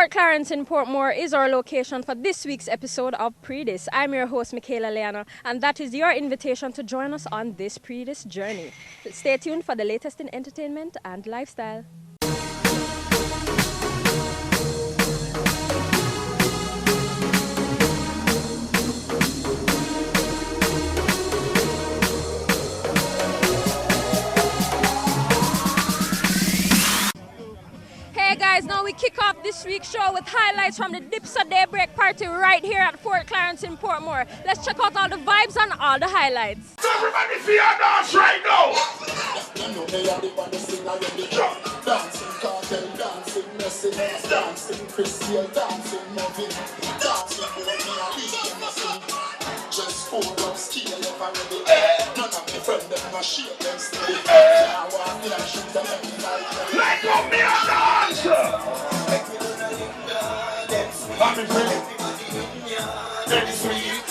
Fort Clarence in Portmore is our location for this week's episode of Pree Dis. I'm your host, Michaela Leeanna, and that is your invitation to join us on this Pree Dis journey. Stay tuned for the latest in entertainment and lifestyle. Hey guys, now we kick off this week's show with highlights from the Dip Suh Daybreak party right here at Fort Clarence in Portmore. Let's check out all the vibes and all the highlights. So everybody feel dance right now. Dancing cartel, dancing messy, dancing Christian, dancing moving, dancing just full of skill if I'm ready. None of my friends them no shake them steady. I want me to shoot them like up me a dance. I'm in front. Very sweet.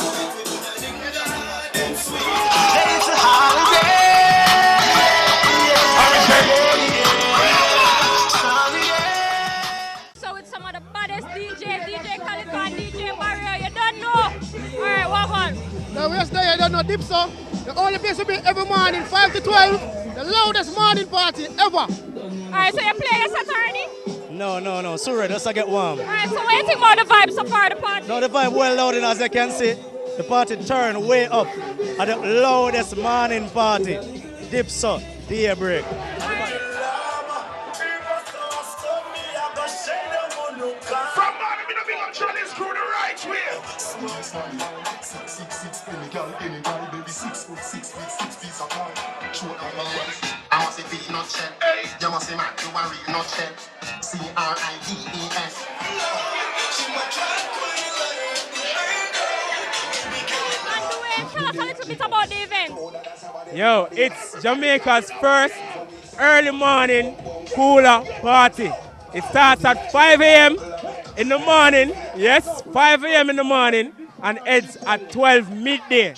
It's a holiday. So it's some of the baddest DJs, DJ Khalid, DJ Mario, you don't know. Alright, walk on. Now we just there, you don't know Dip Suh. The only place will be every morning, 5 to 12. The loudest morning party ever. Alright, so you play your set already? No. Sorry, just to get warm. Alright, so what do you think about the vibes so far, the party? No, the vibe well loud, and as you can see, the party turned way up at the loudest morning party. Dip Suh Daybreak. From morning, me no be gonna try this crew the right way. I must be not shed. You must be mad, you are real not shed. CRIVES. Tell us a little bit about the event. Yo, it's Jamaica's first early morning cooler party. It starts at 5 a.m. in the morning, yes, 5 a.m. in the morning, and ends at 12 midday.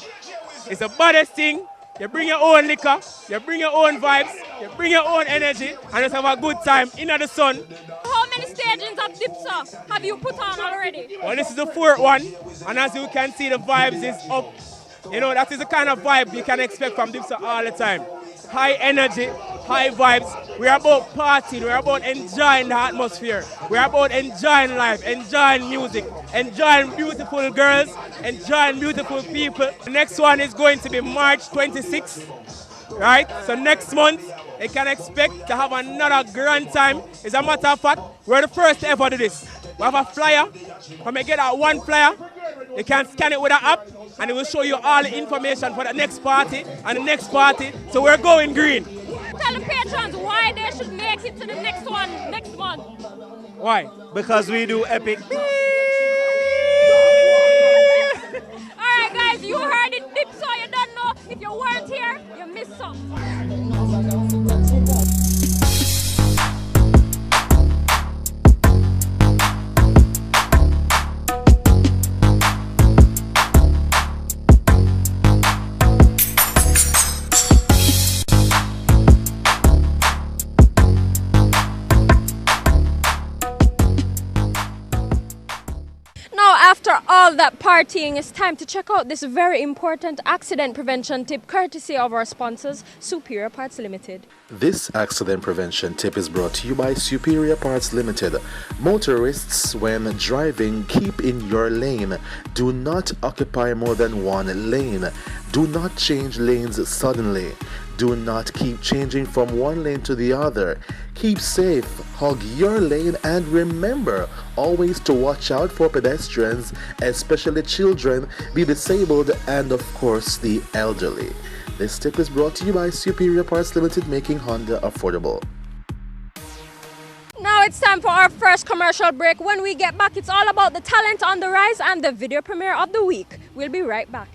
It's the baddest thing. You bring your own liquor, you bring your own vibes, you bring your own energy, and just have a good time in the sun. How many stages of Dip Suh have you put on already? Well, this is the fourth one, and as you can see, the vibes is up. You know, that is the kind of vibe you can expect from Dip Suh all the time. High energy, high vibes. We're about partying, we're about enjoying the atmosphere. We're about enjoying life, enjoying music, enjoying beautiful girls, enjoying beautiful people. The next one is going to be March 26th, right? So next month, you can expect to have another grand time. As a matter of fact, we're the first to ever do this. We have a flyer. When we get that one flyer, you can scan it with an app, and it will show you all the information for the next party and the next party. So we're going green. Tell the patrons why they should make it to the next one next month. Why? Because we do epic. Alright guys, you heard it, Dip Suh, you don't know. If you weren't here, you missed something. After all that partying, it's time to check out this very important accident prevention tip courtesy of our sponsors, Superior Parts Limited. This accident prevention tip is brought to you by Superior Parts Limited. Motorists, when driving, keep in your lane. Do not occupy more than one lane. Do not change lanes suddenly. Do not keep changing from one lane to the other. Keep safe, hug your lane, and remember always to watch out for pedestrians, especially children, the disabled, and of course the elderly. This tip is brought to you by Superior Parts Limited, making Honda affordable. Now it's time for our first commercial break. When we get back, it's all about the talent on the rise and the video premiere of the week. We'll be right back.